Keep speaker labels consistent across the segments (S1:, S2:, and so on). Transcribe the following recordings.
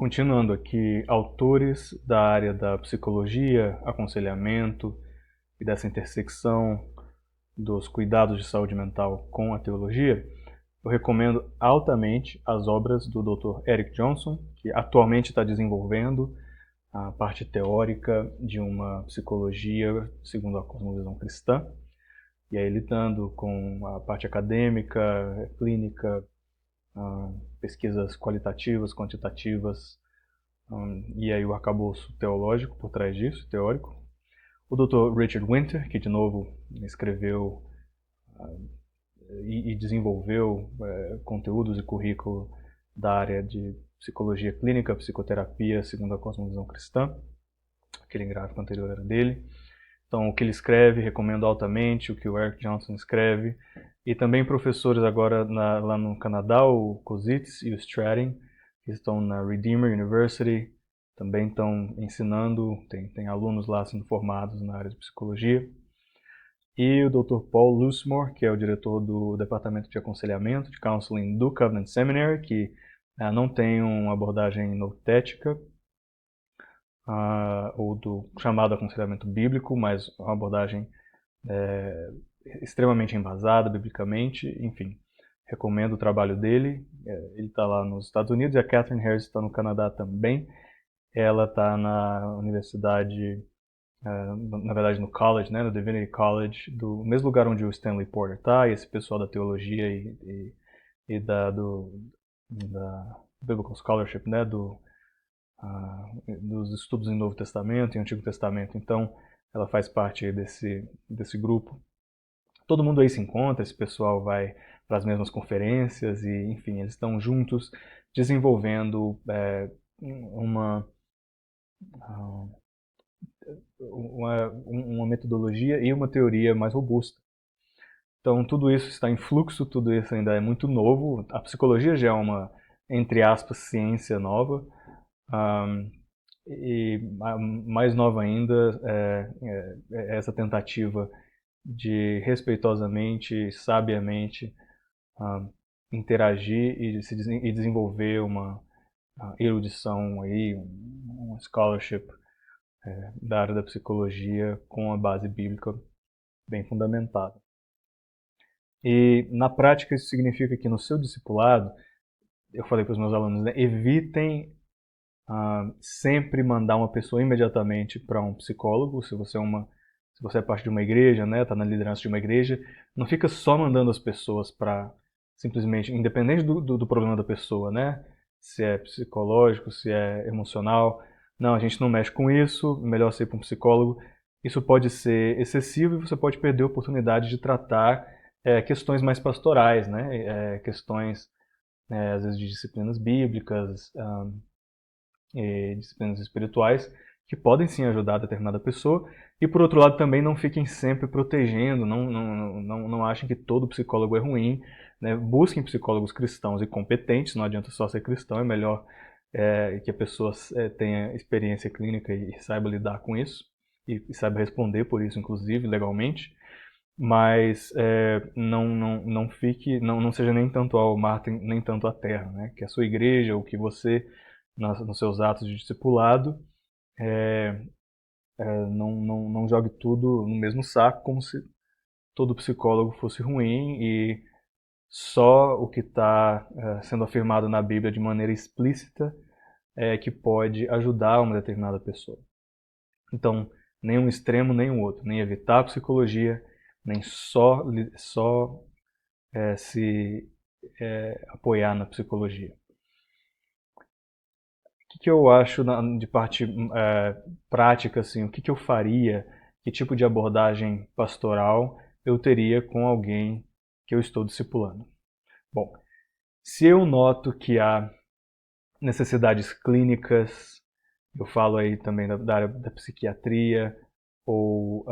S1: Continuando aqui, autores da área da psicologia, aconselhamento e dessa intersecção dos cuidados de saúde mental com a teologia, eu recomendo altamente as obras do Dr. Eric Johnson, que atualmente está desenvolvendo a parte teórica de uma psicologia segundo a cosmovisão cristã, e aí lidando com a parte acadêmica, clínica, pesquisas qualitativas, quantitativas, e aí o arcabouço teológico por trás disso, teórico. O Dr. Richard Winter, que de novo escreveu e desenvolveu conteúdos e currículo da área de psicologia clínica, psicoterapia segundo a cosmovisão cristã. Aquele gráfico anterior era dele. Então, o que ele escreve, recomendo altamente, o que o Eric Johnson escreve. E também professores agora lá no Canadá, o Kouzitz e o Stratton, que estão na Redeemer University, também estão ensinando, tem alunos lá sendo formados na área de psicologia. E o Dr. Paul Loosemore, que é o diretor do Departamento de Aconselhamento, de Counseling do Covenant Seminary, que não tem uma abordagem notética, ou do chamado aconselhamento bíblico, mas uma abordagem extremamente embasada biblicamente, enfim. Recomendo o trabalho dele. Ele está lá nos Estados Unidos e a Catherine Harris está no Canadá também. Ela está na universidade, na verdade no college, né, no Divinity College, do mesmo lugar onde o Stanley Porter está, e esse pessoal da teologia e da Biblical Scholarship, né, dos estudos em Novo Testamento e Antigo Testamento. Então, ela faz parte desse grupo. Todo mundo aí se encontra, esse pessoal vai para as mesmas conferências e, enfim, eles estão juntos desenvolvendo uma metodologia e uma teoria mais robusta. Então, tudo isso está em fluxo, tudo isso ainda é muito novo. A psicologia já é uma, entre aspas, ciência nova. E mais nova ainda é essa tentativa de respeitosamente, sabiamente interagir e desenvolver uma erudição aí, um scholarship da área da psicologia com a base bíblica bem fundamentada. E na prática isso significa que no seu discipulado, eu falei para os meus alunos, né, evitem sempre mandar uma pessoa imediatamente para um psicólogo. Se você é parte de uma igreja, né, está na liderança de uma igreja, não fica só mandando as pessoas para simplesmente, independente do problema da pessoa, né, se é psicológico, se é emocional, não, a gente não mexe com isso, melhor ser para um psicólogo. Isso pode ser excessivo e você pode perder a oportunidade de tratar questões mais pastorais, né, questões às vezes de disciplinas bíblicas, disciplinas espirituais, que podem sim ajudar a determinada pessoa. E por outro lado também não fiquem sempre protegendo, não achem que todo psicólogo é ruim, né? Busquem psicólogos cristãos e competentes, não adianta só ser cristão, é melhor que a pessoa tenha experiência clínica e saiba lidar com isso, e saiba responder por isso, inclusive, legalmente. Mas não seja nem tanto ao mar, nem tanto à terra, né? Que a sua igreja, ou que você, nos seus atos de discipulado, não jogue tudo no mesmo saco, como se todo psicólogo fosse ruim e só o que está sendo afirmado na Bíblia de maneira explícita é que pode ajudar uma determinada pessoa. Então, nem um extremo nem o outro, nem evitar a psicologia, nem só se apoiar na psicologia. O que eu acho de parte prática, assim, o que eu faria, que tipo de abordagem pastoral eu teria com alguém que eu estou discipulando? Bom, se eu noto que há necessidades clínicas, eu falo aí também da área da psiquiatria, ou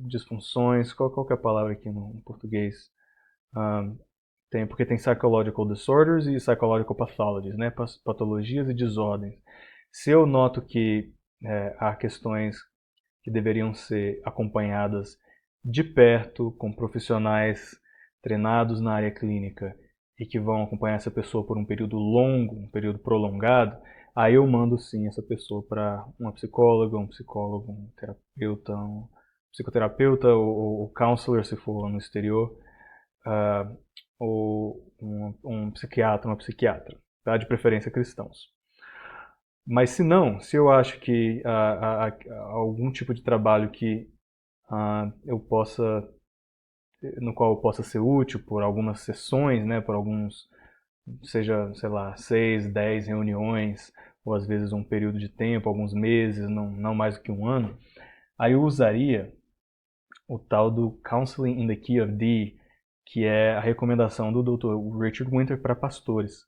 S1: disfunções, qual que é a palavra aqui no português? Porque tem psychological disorders e psychological pathologies, né? Patologias e desordens. Se eu noto que há questões que deveriam ser acompanhadas de perto, com profissionais treinados na área clínica, e que vão acompanhar essa pessoa por um período longo, um período prolongado, aí eu mando sim essa pessoa para uma psicóloga, um psicólogo, um terapeuta, um psicoterapeuta ou counselor se for no exterior, ou um psiquiatra, uma psiquiatra, tá? De preferência cristãos. Mas se não, se eu acho que há algum tipo de trabalho que eu possa, no qual eu possa ser útil por algumas sessões, né, por alguns, seja, sei lá, 6, 10 reuniões, ou às vezes um período de tempo, alguns meses, não mais do que um ano, aí eu usaria o tal do Counseling in the Key of D, que é a recomendação do Dr. Richard Winter para pastores.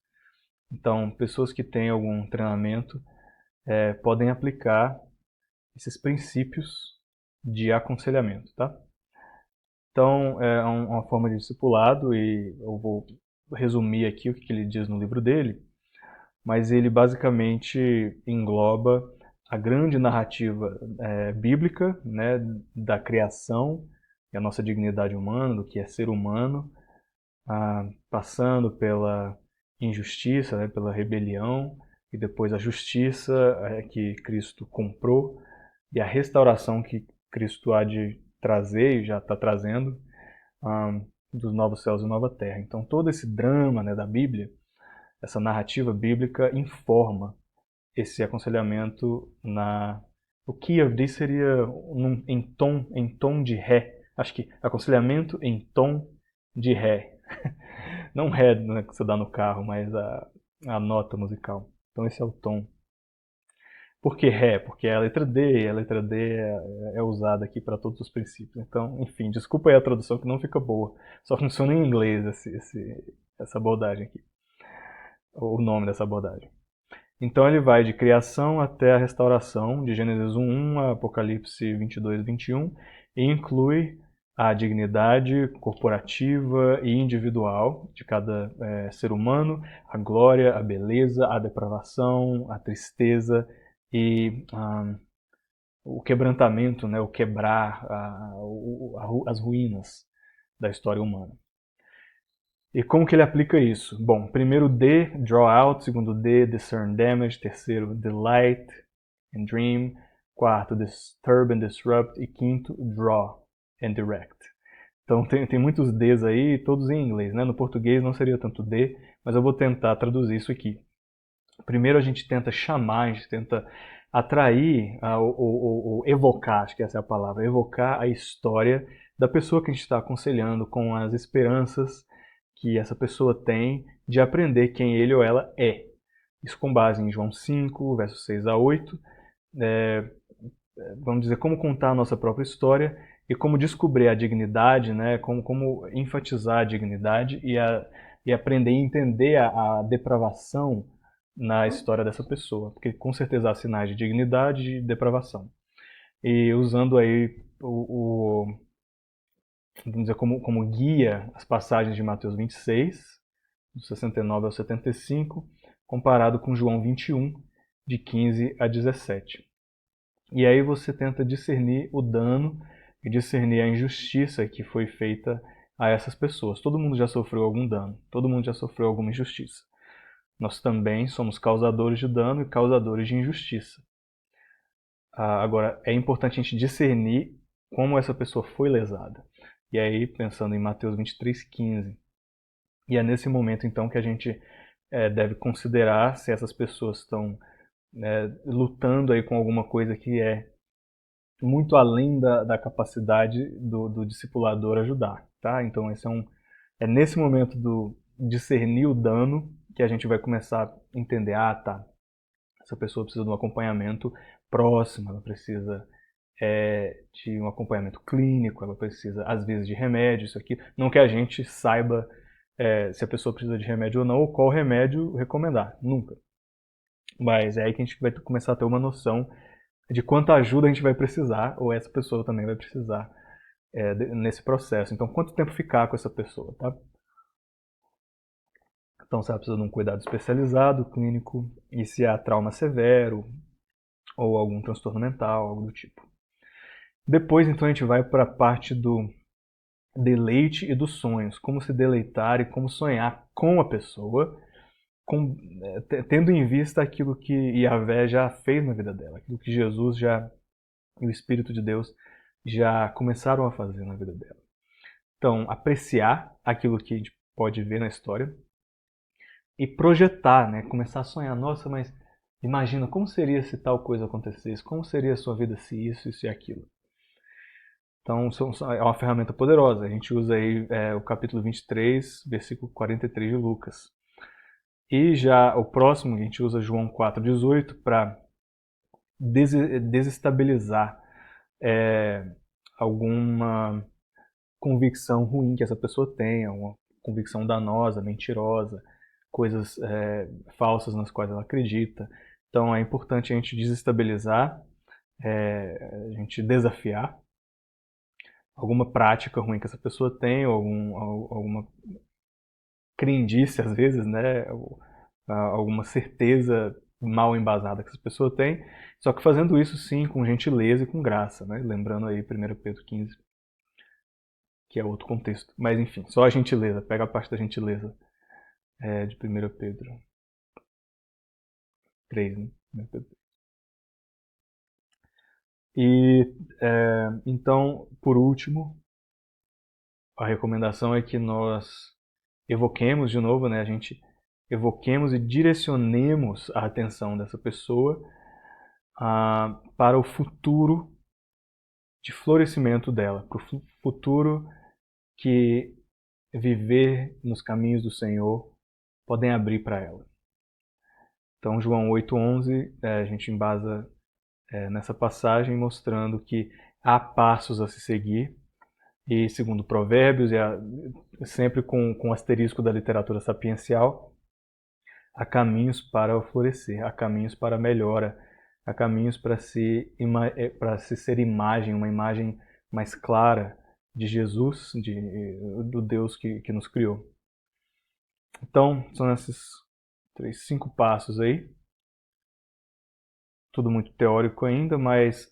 S1: Então, pessoas que têm algum treinamento podem aplicar esses princípios de aconselhamento, tá? Então, é uma forma de discipulado e eu vou resumir aqui o que ele diz no livro dele, mas ele basicamente engloba a grande narrativa bíblica, né, da criação e a nossa dignidade humana, do que é ser humano, passando pela injustiça, né, pela rebelião, e depois a justiça que Cristo comprou, e a restauração que Cristo há de trazer e já está trazendo, dos novos céus e nova terra. Então todo esse drama, né, da Bíblia, essa narrativa bíblica informa esse aconselhamento o key of this seria em tom de ré. Acho que aconselhamento em tom de ré. Não ré, né, que você dá no carro, mas a nota musical. Então esse é o tom. Por que ré? Porque é a letra D, e a letra D é usada aqui para todos os princípios. Então, enfim, desculpa aí a tradução que não fica boa. Só funciona em inglês essa abordagem aqui. O nome dessa abordagem. Então ele vai de criação até a restauração, de Gênesis 1:1 a Apocalipse 22:21, e inclui a dignidade corporativa e individual de cada ser humano, a glória, a beleza, a depravação, a tristeza e o quebrantamento, né, o quebrar, as ruínas da história humana. E como que ele aplica isso? Bom, primeiro D, draw out, segundo D, discern damage, terceiro, delight and dream, quarto, disturb and disrupt, e quinto, draw and direct. Então tem muitos Ds aí, todos em inglês, né? No português não seria tanto D, mas eu vou tentar traduzir isso aqui. Primeiro a gente tenta chamar, a gente tenta atrair, ou evocar, acho que essa é a palavra, evocar a história da pessoa que a gente está aconselhando com as esperanças que essa pessoa tem de aprender quem ele ou ela é. Isso com base em João 5, versos 6 a 8. Vamos dizer, como contar a nossa própria história e como descobrir a dignidade, né? como enfatizar a dignidade e aprender a entender a depravação na história dessa pessoa. Porque com certeza há sinais de dignidade e de depravação. E usando aí vamos dizer, como guia as passagens de Mateus 26, do 69 ao 75, comparado com João 21, de 15 a 17. E aí você tenta discernir o dano e discernir a injustiça que foi feita a essas pessoas. Todo mundo já sofreu algum dano, todo mundo já sofreu alguma injustiça. Nós também somos causadores de dano e causadores de injustiça. Agora, é importante a gente discernir como essa pessoa foi lesada. E aí, pensando em Mateus 23:15, e é nesse momento, então, que a gente deve considerar se essas pessoas estão lutando aí com alguma coisa que é muito além da capacidade do discipulador ajudar, tá? Então, é nesse momento do discernir o dano que a gente vai começar a entender, tá, essa pessoa precisa de um acompanhamento próximo, ela precisa de um acompanhamento clínico, ela precisa, às vezes, de remédio, isso aqui. Não que a gente saiba se a pessoa precisa de remédio ou não, ou qual remédio recomendar, nunca. Mas é aí que a gente vai começar a ter uma noção de quanta ajuda a gente vai precisar, ou essa pessoa também vai precisar nesse processo. Então, quanto tempo ficar com essa pessoa, tá? Então, se ela precisa de um cuidado especializado, clínico, e se há trauma severo, ou algum transtorno mental, algo do tipo. Depois, então, a gente vai para a parte deleite e dos sonhos, como se deleitar e como sonhar com a pessoa, tendo em vista aquilo que Yahvé já fez na vida dela, aquilo que Jesus já e o Espírito de Deus já começaram a fazer na vida dela. Então, apreciar aquilo que a gente pode ver na história e projetar, né? Começar a sonhar. Nossa, mas imagina como seria se tal coisa acontecesse, como seria a sua vida se isso e aquilo. Então, é uma ferramenta poderosa. A gente usa aí o capítulo 23, versículo 43 de Lucas. E já o próximo, a gente usa João 4,18 para desestabilizar alguma convicção ruim que essa pessoa tenha, uma convicção danosa, mentirosa, coisas falsas nas quais ela acredita. Então é importante a gente desestabilizar, a gente desafiar alguma prática ruim que essa pessoa tem, ou alguma crendice às vezes, né, ou alguma certeza mal embasada que essa pessoa tem, só que fazendo isso sim com gentileza e com graça, né? Lembrando aí 1 Pedro 15, que é outro contexto. Mas enfim, só a gentileza, pega a parte da gentileza de 1 Pedro 3, né? 1 Pedro. E então, por último, a recomendação é que nós evoquemos de novo, né? A gente evoquemos e direcionemos a atenção dessa pessoa para o futuro de florescimento dela, para o futuro que viver nos caminhos do Senhor podem abrir para ela. Então, João 8,11, a gente embasa nessa passagem mostrando que há passos a se seguir, e segundo Provérbios, sempre com o asterisco da literatura sapiencial, há caminhos para o florescer, há caminhos para a melhora, há caminhos para se ser imagem, uma imagem mais clara de Jesus, do Deus que nos criou. Então, são esses 5 passos aí. Tudo muito teórico ainda, mas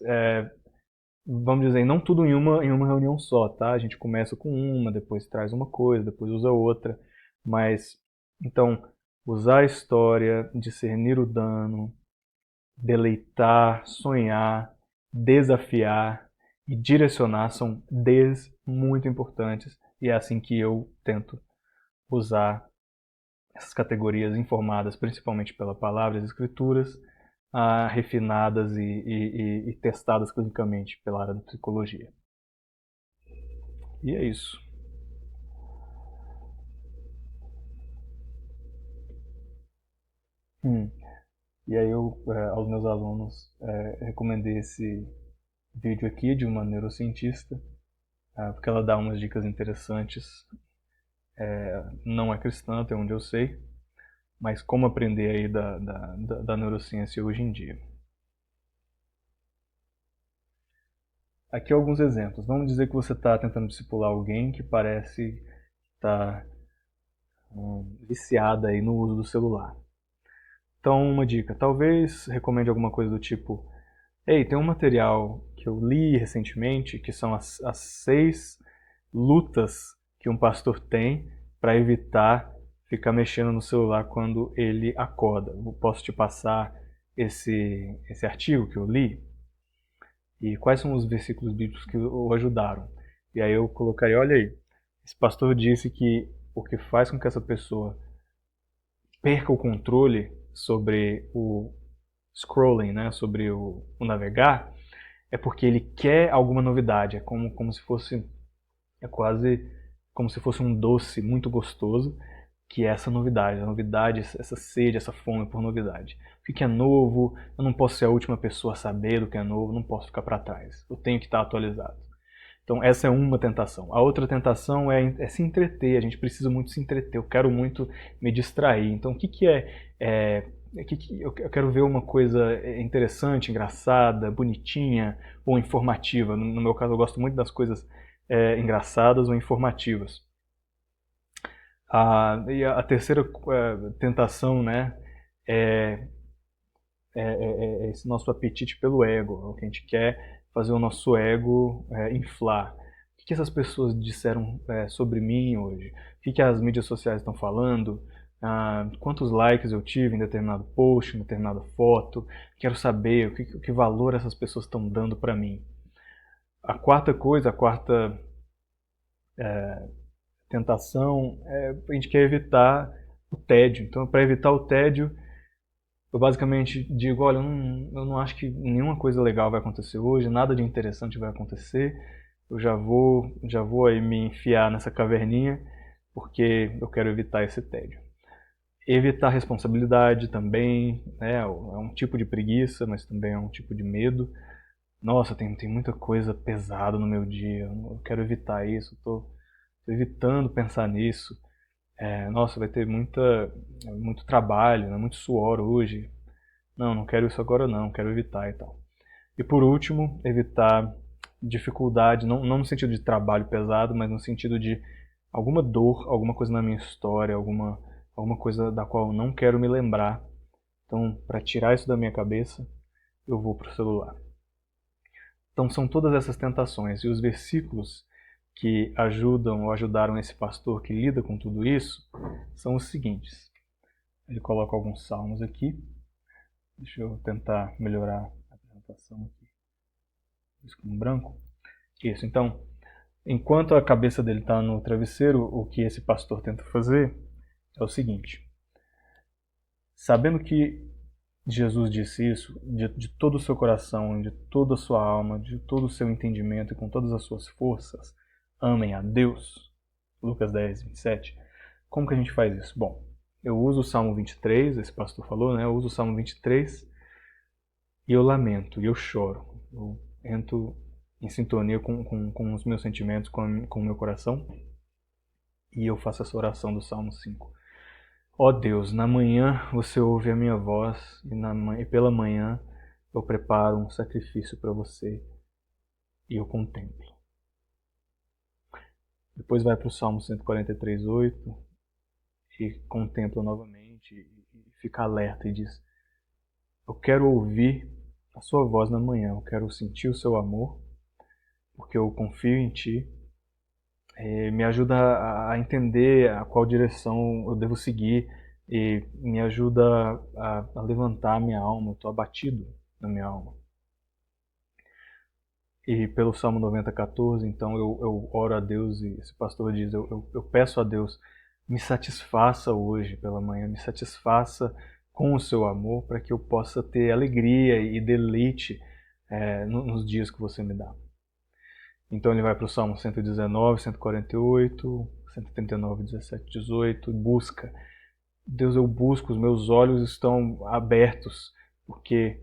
S1: vamos dizer, não tudo em uma reunião só, tá? A gente começa com uma, depois traz uma coisa, depois usa outra. Mas, então, usar a história, discernir o dano, deleitar, sonhar, desafiar e direcionar são muito importantes. E é assim que eu tento usar essas categorias informadas principalmente pela palavra e as escrituras, refinadas e testadas clinicamente pela área da psicologia. E é isso. E aí eu, aos meus alunos, recomendei esse vídeo aqui de uma neurocientista, porque ela dá umas dicas interessantes. Não é cristã, até onde eu sei, mas como aprender aí da neurociência hoje em dia. Aqui alguns exemplos. Vamos dizer que você está tentando discipular alguém que parece estar viciada aí no uso do celular. Então, uma dica. Talvez recomende alguma coisa do tipo: ei, tem um material que eu li recentemente, que são as 6 lutas que um pastor tem para evitar ficar mexendo no celular quando ele acorda. Eu posso te passar esse artigo que eu li? E quais são os versículos bíblicos que o ajudaram? E aí eu colocaria, olha aí, esse pastor disse que o que faz com que essa pessoa perca o controle sobre o scrolling, né, sobre o navegar, é porque ele quer alguma novidade. É como se fosse, é quase como se fosse um doce muito gostoso, que é essa novidade, a novidade, essa sede, essa fome por novidade. O que é novo? Eu não posso ser a última pessoa a saber do que é novo, não posso ficar para trás. Eu tenho que estar atualizado. Então essa é uma tentação. A outra tentação é se entreter. A gente precisa muito se entreter. Eu quero muito me distrair. Então o que eu quero ver uma coisa interessante, engraçada, bonitinha ou informativa. No meu caso, eu gosto muito das coisas engraçadas ou informativas. E a terceira tentação, né, é esse nosso apetite pelo ego, é o que a gente quer fazer o nosso ego inflar. O que essas pessoas disseram sobre mim hoje? O que as mídias sociais estão falando? Quantos likes eu tive em determinado post, em determinada foto? Quero saber o que valor essas pessoas estão dando para mim. A quarta coisa, a quarta tentação, a gente quer evitar o tédio. Então, para evitar o tédio, eu basicamente digo, olha, eu não acho que nenhuma coisa legal vai acontecer hoje, nada de interessante vai acontecer, eu já vou aí me enfiar nessa caverninha, porque eu quero evitar esse tédio. Evitar responsabilidade também, né, é um tipo de preguiça, mas também é um tipo de medo. Nossa, tem muita coisa pesada no meu dia, eu quero evitar isso, estou evitando pensar nisso. Nossa, vai ter muito trabalho, né, muito suor hoje. Não quero isso agora não, quero evitar e tal. E por último, evitar dificuldade, não no sentido de trabalho pesado, mas no sentido de alguma dor, alguma coisa na minha história, alguma coisa da qual eu não quero me lembrar. Então, para tirar isso da minha cabeça, eu vou para o celular. Então, são todas essas tentações. E os versículos que ajudam ou ajudaram esse pastor que lida com tudo isso são os seguintes. Ele coloca alguns salmos aqui. Deixa eu tentar melhorar a apresentação aqui. Isso com branco. Isso, então, enquanto a cabeça dele está no travesseiro, o que esse pastor tenta fazer é o seguinte. Sabendo que Jesus disse isso, de todo o seu coração, de toda a sua alma, de todo o seu entendimento e com todas as suas forças, amem a Deus. Lucas 10, 27. Como que a gente faz isso? Bom, eu uso o Salmo 23, esse pastor falou, né? Eu uso o Salmo 23 e eu lamento, e eu choro. Eu entro em sintonia com os meus sentimentos, com o meu coração, e eu faço essa oração do Salmo 5. Ó Deus, na manhã você ouve a minha voz, e pela manhã eu preparo um sacrifício para você e eu contemplo. Depois vai para o Salmo 143:8 e contempla novamente e fica alerta e diz: eu quero ouvir a sua voz na manhã, eu quero sentir o seu amor, porque eu confio em ti. Me ajuda a entender a qual direção eu devo seguir e me ajuda a levantar a minha alma. Eu estou abatido na minha alma. E pelo Salmo 90:14, então eu oro a Deus e esse pastor diz, eu peço a Deus, me satisfaça hoje pela manhã, me satisfaça com o seu amor para que eu possa ter alegria e deleite nos dias que você me dá. Então ele vai para o Salmo 119, 148, 139, 17, 18, busca. Deus, eu busco, os meus olhos estão abertos, porque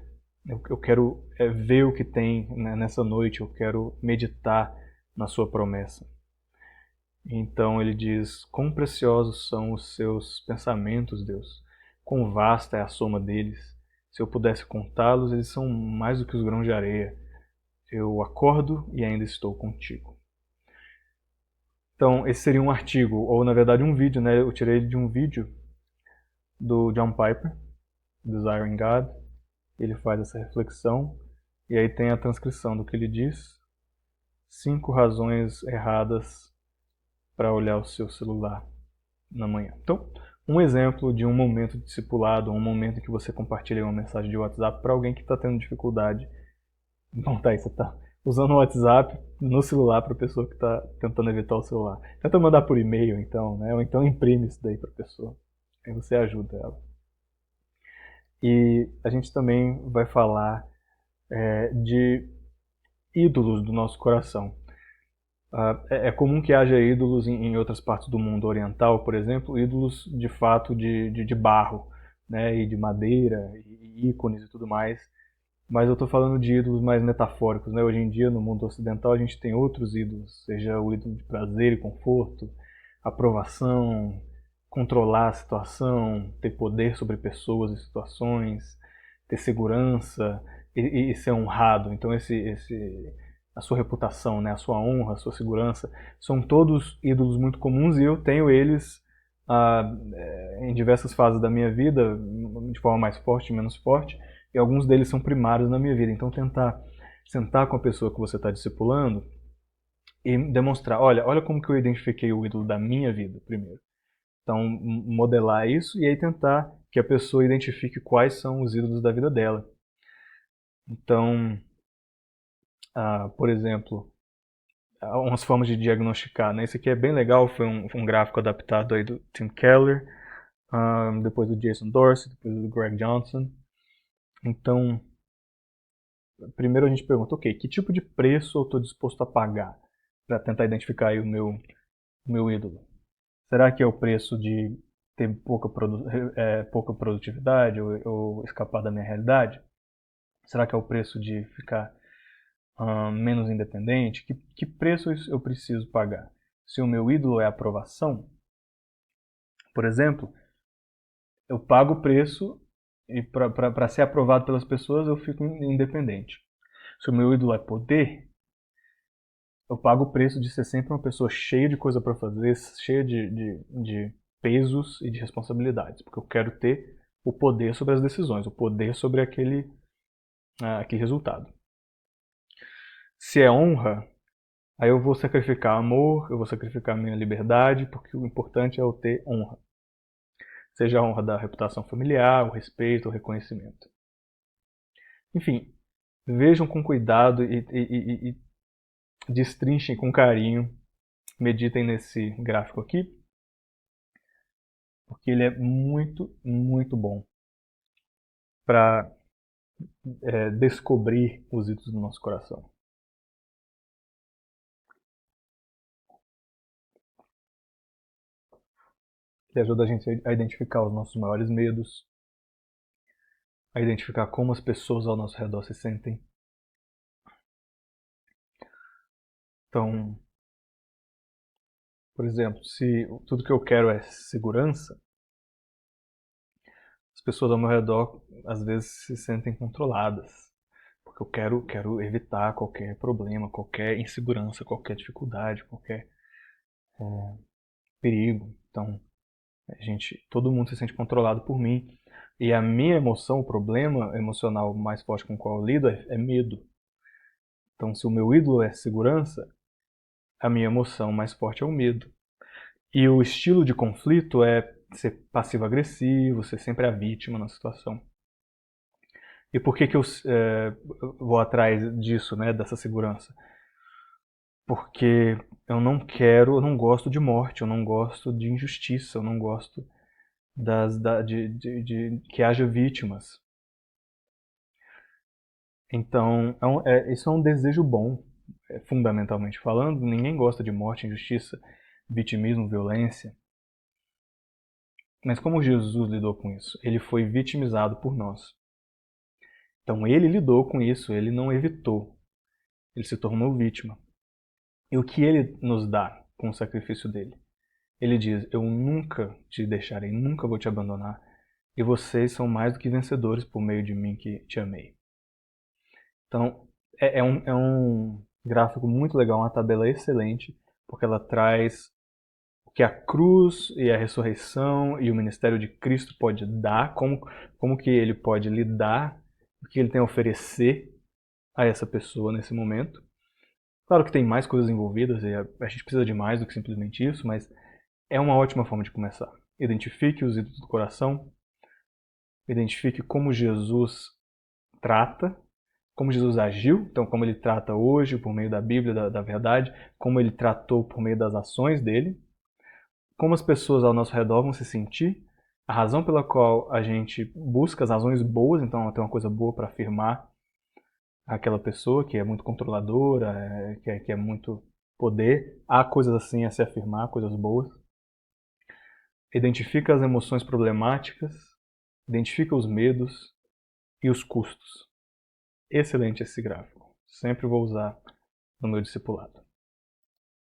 S1: eu quero ver o que tem nessa noite, eu quero meditar na sua promessa. Então ele diz, quão preciosos são os seus pensamentos, Deus, quão vasta é a soma deles. Se eu pudesse contá-los, eles são mais do que os grãos de areia. Eu acordo e ainda estou contigo. Então, esse seria um artigo, ou na verdade um vídeo, né? Eu tirei ele de um vídeo do John Piper, Desiring God. Ele faz essa reflexão, e aí tem a transcrição do que ele diz. 5 razões erradas para olhar o seu celular na manhã. Então, um exemplo de um momento discipulado, um momento em que você compartilha uma mensagem de WhatsApp para alguém que está tendo dificuldade. Então tá aí, você tá usando o WhatsApp no celular para a pessoa que está tentando evitar o celular. Tenta mandar por e-mail, então, né? Ou então imprime isso daí para a pessoa. Aí você ajuda ela. E a gente também vai falar de ídolos do nosso coração. É comum que haja ídolos em outras partes do mundo oriental, por exemplo, ídolos de fato de barro, né? E de madeira, e ícones e tudo mais. Mas eu estou falando de ídolos mais metafóricos, né? Hoje em dia, no mundo ocidental, a gente tem outros ídolos, seja o ídolo de prazer e conforto, aprovação, controlar a situação, ter poder sobre pessoas e situações, ter segurança e ser honrado. Então, a sua reputação, né? A sua honra, a sua segurança, são todos ídolos muito comuns e eu tenho eles em diversas fases da minha vida, de forma mais forte e menos forte. E alguns deles são primários na minha vida. Então tentar sentar com a pessoa que você está discipulando e demonstrar, olha como que eu identifiquei o ídolo da minha vida primeiro. Então, modelar isso e aí tentar que a pessoa identifique quais são os ídolos da vida dela. Então, por exemplo, umas formas de diagnosticar, né? Esse aqui é bem legal, foi um gráfico adaptado aí do Tim Keller, depois do Jason Dorsey, depois do Greg Johnson. Então, primeiro a gente pergunta, ok, que tipo de preço eu estou disposto a pagar para tentar identificar aí o meu ídolo? Será que é o preço de ter pouca produtividade ou escapar da minha realidade? Será que é o preço de ficar menos independente? Que preço eu preciso pagar? Se o meu ídolo é a aprovação, por exemplo, eu pago o preço e para ser aprovado pelas pessoas eu fico independente. Se o meu ídolo é poder, eu pago o preço de ser sempre uma pessoa cheia de coisa para fazer, cheia de pesos e de responsabilidades, porque eu quero ter o poder sobre as decisões, o poder sobre aquele resultado. Se é honra, aí eu vou sacrificar amor, eu vou sacrificar minha liberdade, porque o importante é eu ter honra. Seja a honra da reputação familiar, o respeito, o reconhecimento. Enfim, vejam com cuidado e destrinchem com carinho, meditem nesse gráfico aqui, porque ele é muito, muito bom para descobrir os ídolos do nosso coração. Ele ajuda a gente a identificar os nossos maiores medos, a identificar como as pessoas ao nosso redor se sentem. Então, por exemplo, se tudo que eu quero é segurança, as pessoas ao meu redor às vezes se sentem controladas, porque eu quero evitar qualquer problema, qualquer insegurança, qualquer dificuldade, qualquer perigo. Então, todo mundo se sente controlado por mim. E a minha emoção, o problema emocional mais forte com o qual eu lido é medo. Então, se o meu ídolo é segurança, a minha emoção mais forte é o medo. E o estilo de conflito é ser passivo-agressivo, ser sempre a vítima na situação. E por que eu vou atrás disso, né, dessa segurança? Porque eu não gosto de morte, eu não gosto de injustiça, eu não gosto de que haja vítimas. Então, isso é um desejo bom, fundamentalmente falando. Ninguém gosta de morte, injustiça, vitimismo, violência. Mas como Jesus lidou com isso? Ele foi vitimizado por nós. Então ele lidou com isso, ele não evitou. Ele se tornou vítima. E o que ele nos dá com o sacrifício dele? Ele diz: eu nunca te deixarei, nunca vou te abandonar. E vocês são mais do que vencedores por meio de mim que te amei. Então, é um gráfico muito legal, uma tabela excelente, porque ela traz o que a cruz e a ressurreição e o ministério de Cristo pode dar, como que ele pode lidar, o que ele tem a oferecer a essa pessoa nesse momento. Claro que tem mais coisas envolvidas e a gente precisa de mais do que simplesmente isso, mas é uma ótima forma de começar. Identifique os ídolos do coração, identifique como Jesus trata, como Jesus agiu, então como ele trata hoje por meio da Bíblia, da verdade, como ele tratou por meio das ações dele, como as pessoas ao nosso redor vão se sentir, a razão pela qual a gente busca as razões boas, então tem uma coisa boa para afirmar aquela pessoa que é muito controladora, que é muito poder, há coisas assim a se afirmar, coisas boas. Identifica as emoções problemáticas, identifica os medos e os custos. Excelente esse gráfico. Sempre vou usar no meu discipulado.